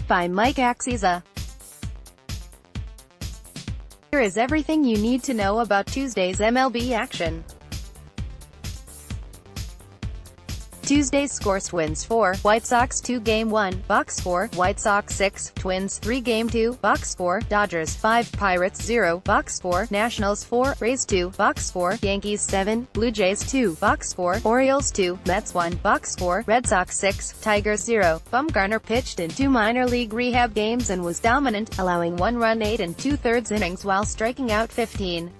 by Mike Axisa. Here is everything you need to know about Tuesday's MLB action. Tuesday's scoresTwins 4, White Sox 2 Game 1, Box 4, White Sox 6, Twins 3 Game 2, Box 4, Dodgers 5, Pirates 0, Box 4, Nationals 4, Rays 2, Box 4, Yankees 7, Blue Jays 2, Box 4, Orioles 2, Mets 1, Box 4, Red Sox 6, Tigers 0. Bumgarner pitched in 2 minor league rehab games and was dominant, allowing 1 run 8 2/3 innings while striking out 15.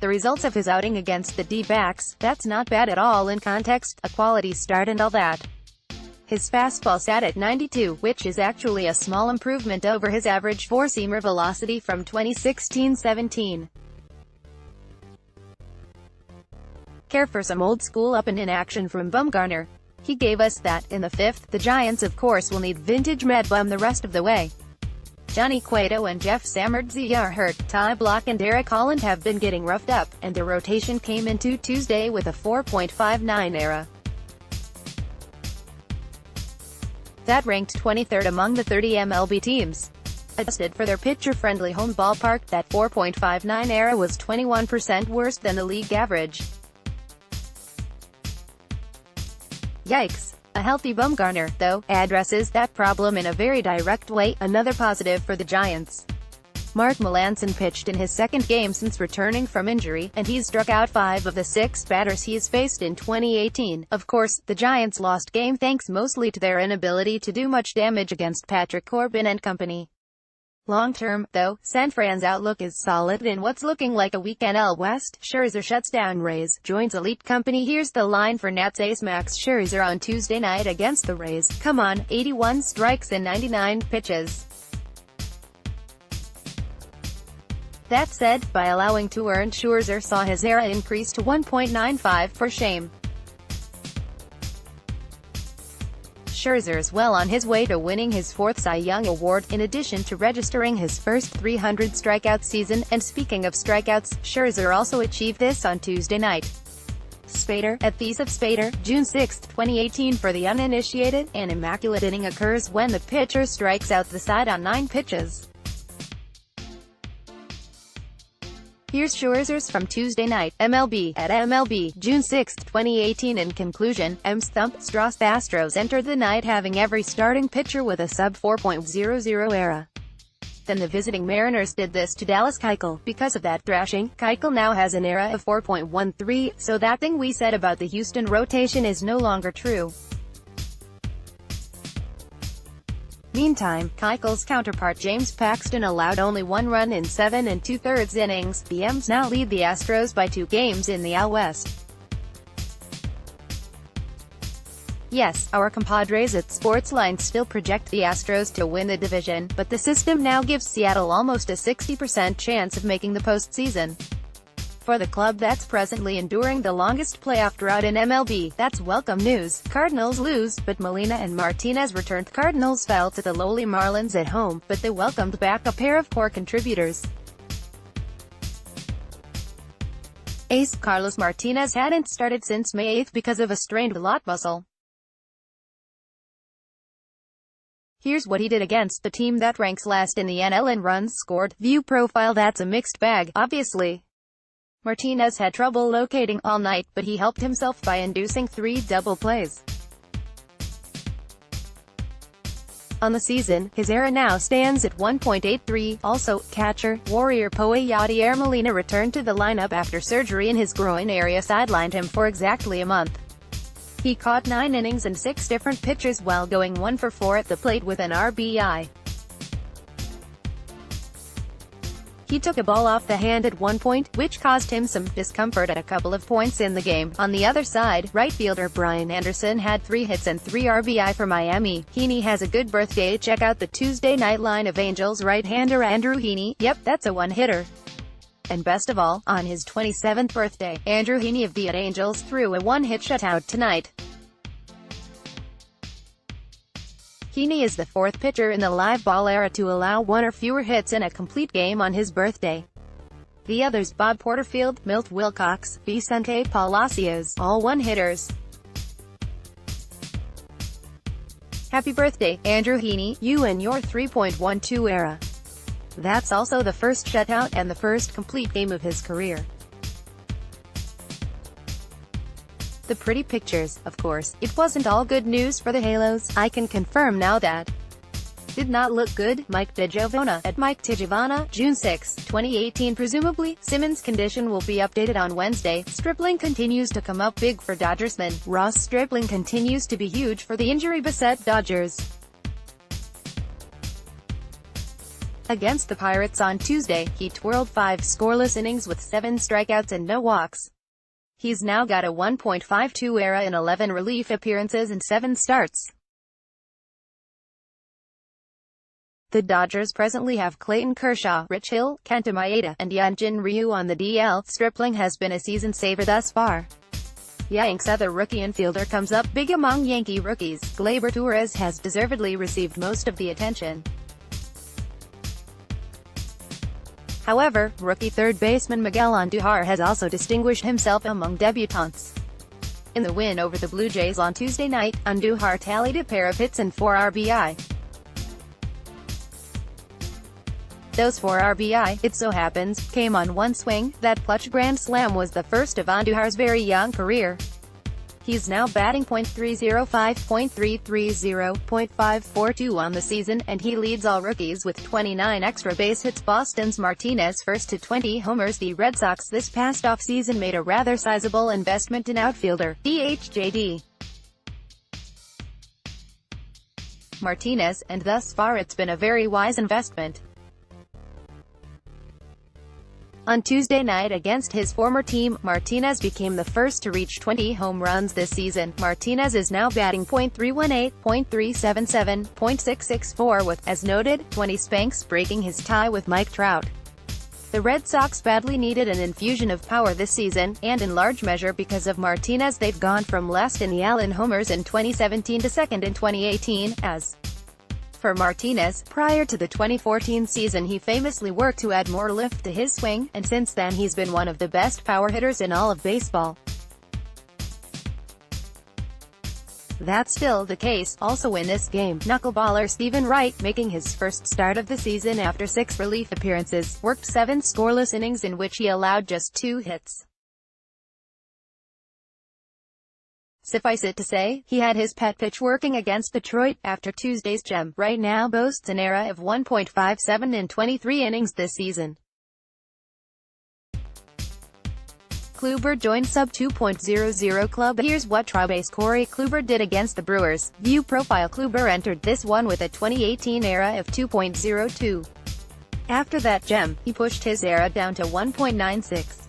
The results of his outing against the D-backs, that's not bad at all in context, a quality start and all that. His fastball sat at 92, which is actually a small improvement over his average four-seamer velocity from 2016-17. Care for some old-school up-and-in action from Bumgarner? He gave us that. In the 5th, the Giants of course will need vintage Red Bum the rest of the way. Johnny Cueto and Jeff Samardzija are hurt, Ty Blach and Derek Holland have been getting roughed up, and the rotation came into Tuesday with a 4.59 ERA. That ranked 23rd among the 30 MLB teams. Adjusted for their pitcher-friendly home ballpark, that 4.59 ERA was 21% worse than the league average. Yikes. A healthy Bumgarner, though, addresses that problem in a very direct way, another positive for the Giants. Mark Melancon pitched in his second game since returning from injury, and he's struck out 5 of the 6 batters he's faced in 2018. Of course, the Giants lost game thanks mostly to their inability to do much damage against Patrick Corbin and company. Long-term, though, San Fran's outlook is solid in what's looking like a weak NL West. Scherzer shuts down Rays, joins elite company. Here's the line for Nats ace Max Scherzer on Tuesday night against the Rays. Come on, 81 strikes and 99 pitches. That said, by allowing 2 earned, Scherzer saw his ERA increase to 1.95 for shame. Scherzer's well on his way to winning his 4th Cy Young Award, in addition to registering his first 300 strikeout season, and speaking of strikeouts, Scherzer also achieved this on Tuesday night. Spader, at Thies of Spader, June 6, 2018. For the uninitiated, an immaculate inning occurs when the pitcher strikes out the side on 9 pitches. Here's Scherzer's from Tuesday night, MLB, at MLB, June 6, 2018. In conclusion, M's thump, Strauss Astros entered the night having every starting pitcher with a sub 4.00 ERA. Then the visiting Mariners did this to Dallas Keuchel. Because of that thrashing, Keuchel now has an ERA of 4.13, so that thing we said about the Houston rotation is no longer true. Meantime, Keuchel's counterpart James Paxton allowed only 1 run in 7 2/3 innings. The M's now lead the Astros by 2 games in the AL West. Yes, our compadres at Sportsline still project the Astros to win the division, but the system now gives Seattle almost a 60% chance of making the postseason. For the club that's presently enduring the longest playoff drought in MLB, that's welcome news. Cardinals lose, but Molina and Martinez returned. Cardinals fell to the lowly Marlins at home, but they welcomed back a pair of core contributors. Ace Carlos Martinez hadn't started since May 8 because of a strained lat muscle. Here's what he did against the team that ranks last in the NL in runs scored. View profile. That's a mixed bag, obviously. Martinez had trouble locating all night, but he helped himself by inducing 3 double plays. On the season, his ERA now stands at 1.83. Also, catcher, Warrior Poe Yadier Molina returned to the lineup after surgery in his groin area sidelined him for exactly a month. He caught 9 innings and 6 different pitches while going 1 for 4 at the plate with an RBI. He took a ball off the hand at one point, which caused him some discomfort at a couple of points in the game. On the other side, right fielder Brian Anderson had 3 hits and 3 RBI for Miami. Heaney has a good birthday. Check out the Tuesday night line of Angels right-hander Andrew Heaney. Yep, that's a one-hitter. And best of all, on his 27th birthday, Andrew Heaney of the Angels threw a 1-hit shutout tonight. Heaney is the 4th pitcher in the live ball era to allow 1 or fewer hits in a complete game on his birthday. The others Bob Porterfield, Milt Wilcox, Vicente Palacios, all one-hitters. Happy birthday, Andrew Heaney, you and your 3.12 era. That's also the first shutout and the first complete game of his career. The pretty pictures, of course, it wasn't all good news for the Halos, I can confirm now that. Did not look good. Mike DiGiovanna, at Mike DiGiovanna, June 6, 2018. Presumably, Simmons' condition will be updated on Wednesday. Stripling continues to come up big for Dodgersman. Ross Stripling continues to be huge for the injury-beset Dodgers. Against the Pirates on Tuesday, he twirled 5 scoreless innings with 7 strikeouts and no walks. He's now got a 1.52 ERA in 11 relief appearances and 7 starts. The Dodgers presently have Clayton Kershaw, Rich Hill, Kenta Maeda, and Hyunjin Ryu on the DL. Stripling has been a season saver thus far. Yanks' other rookie infielder comes up big among Yankee rookies. Gleyber Torres has deservedly received most of the attention. However, rookie third baseman Miguel Andujar has also distinguished himself among debutants. In the win over the Blue Jays on Tuesday night, Andujar tallied a pair of hits and 4 RBI. Those 4 RBI, it so happens, came on one swing. That clutch grand slam was the first of Andujar's very young career. He's now batting .305, .330, .542 on the season, and he leads all rookies with 29 extra base hits. Boston's Martinez first to 20 homers. The Red Sox this past offseason made a rather sizable investment in outfielder DH Martinez, and thus far it's been a very wise investment. On Tuesday night against his former team, Martinez became the first to reach 20 home runs this season. Martinez is now batting .318, .377, .664 with, as noted, 20 spanks, breaking his tie with Mike Trout. The Red Sox badly needed an infusion of power this season, and in large measure because of Martinez they've gone from last in the AL in homers in 2017 to second in 2018, as for Martinez, prior to the 2014 season he famously worked to add more lift to his swing, and since then he's been one of the best power hitters in all of baseball. That's still the case. Also in this game, knuckleballer Stephen Wright, making his first start of the season after 6 relief appearances, worked 7 scoreless innings in which he allowed just 2 hits. Suffice it to say, he had his pet pitch working against Detroit. After Tuesday's gem, Wright now boasts an ERA of 1.57 in 23 innings this season. Kluber joined sub 2.00 club. Here's what Tribase Corey Kluber did against the Brewers. View profile. Kluber entered this one with a 2018 ERA of 2.02. After that gem, he pushed his ERA down to 1.96.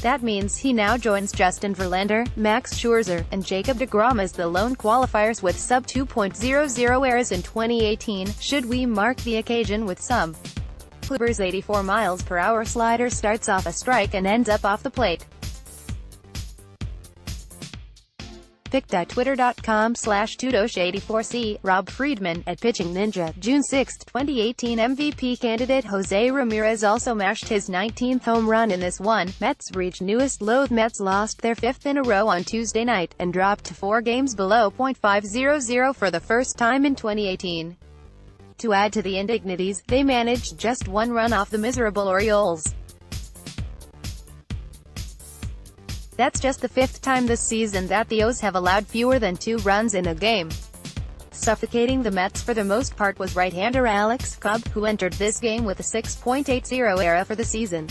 That means he now joins Justin Verlander, Max Scherzer, and Jacob deGrom as the lone qualifiers with sub 2.00 ERAs in 2018. Should we mark the occasion with some? Kluber's 84 miles per hour slider starts off a strike and ends up off the plate. Pic.twitter.com/Tudosh84C, Rob Friedman, at Pitching Ninja, June 6, 2018 MVP candidate Jose Ramirez also mashed his 19th home run in this one. Mets reached newest low. Mets lost their 5th in a row on Tuesday night, and dropped to 4 games below .500 for the first time in 2018. To add to the indignities, they managed just 1 run off the miserable Orioles. That's just the 5th time this season that the O's have allowed fewer than 2 runs in a game. Suffocating the Mets for the most part was right-hander Alex Cobb, who entered this game with a 6.80 ERA for the season.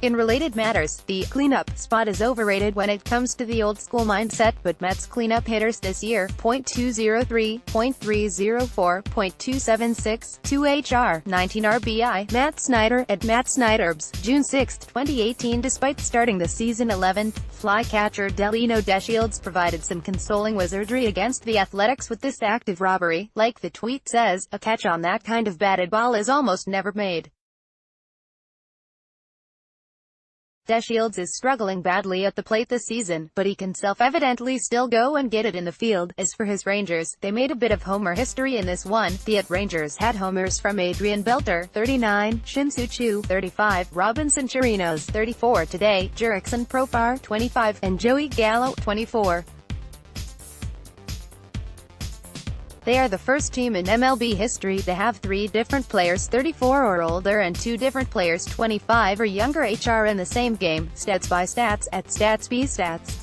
In related matters, the cleanup spot is overrated when it comes to the old-school mindset, but Mets cleanup hitters this year, .203, .304, .276, 2 HR, 19 RBI. Matt Snyder, at Matt Snyderbs, June 6, 2018. Despite starting the season 11th, fly-catcher Delino DeShields provided some consoling wizardry against the Athletics with this act of robbery. Like the tweet says, a catch on that kind of batted ball is almost never made. Shields is struggling badly at the plate this season, but he can self-evidently still go and get it in the field. As for his Rangers, they made a bit of homer history in this one. The Rangers had homers from Adrian Beltre, 39, Shin-Soo Choo, 35, Robinson Chirinos, 34 today, Jurickson Profar, 25, and Joey Gallo, 24. They are the first team in MLB history to have 3 different players 34 or older and 2 different players 25 or younger HR in the same game. Stats by Stats, at StatsBStats.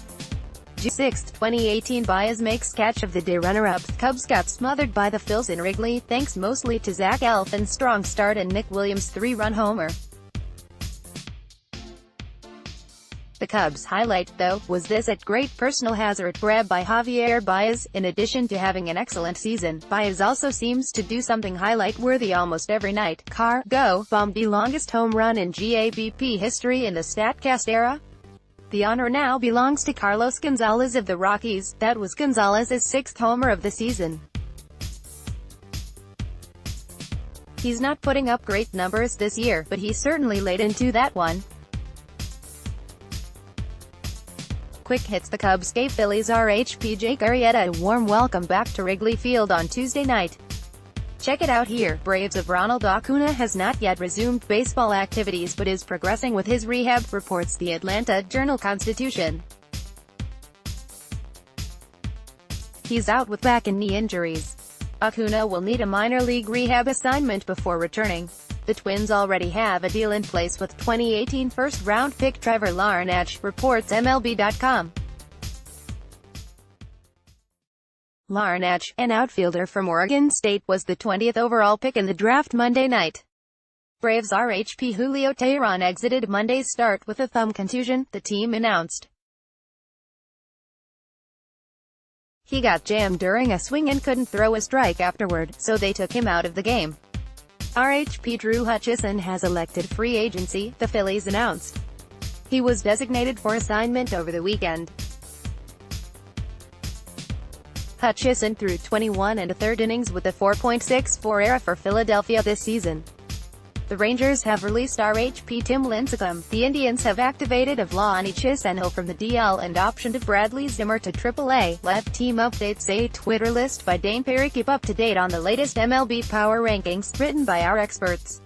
June 6, 2018 Baez makes catch of the day. Runner-up, Cubs got smothered by the Phils in Wrigley, thanks mostly to Zach Eflin's strong start and Nick Williams' 3-run homer. The Cubs' highlight, though, was this great personal hazard grab by Javier Baez. In addition to having an excellent season, Baez also seems to do something highlight-worthy almost every night. Bomb, the longest home run in GABP history in the StatCast era? The honor now belongs to Carlos Gonzalez of the Rockies. That was Gonzalez's 6th homer of the season. He's not putting up great numbers this year, but he certainly laid into that one. Quick hits. The Cubs gave Phillies RHP Jake Arrieta a warm welcome back to Wrigley Field on Tuesday night. Check it out here. Braves of Ronald Acuna has not yet resumed baseball activities but is progressing with his rehab, reports the Atlanta Journal-Constitution. He's out with back and knee injuries. Acuna will need a minor league rehab assignment before returning. The Twins already have a deal in place with 2018 first-round pick Trevor Larnach, reports MLB.com. Larnach, an outfielder from Oregon State, was the 20th overall pick in the draft Monday night. Braves RHP Julio Teheran exited Monday's start with a thumb contusion, the team announced. He got jammed during a swing and couldn't throw a strike afterward, so they took him out of the game. RHP Drew Hutchison has elected free agency, the Phillies announced. He was designated for assignment over the weekend. Hutchison threw 21 1/3 innings with a 4.64 ERA for Philadelphia this season. The Rangers have released RHP Tim Lincecum. The Indians have activated Avlani Chiseno from the DL and optioned Bradley Zimmer to AAA. Let team updates, a Twitter list by Dayn Perry. Keep up to date on the latest MLB power rankings, written by our experts.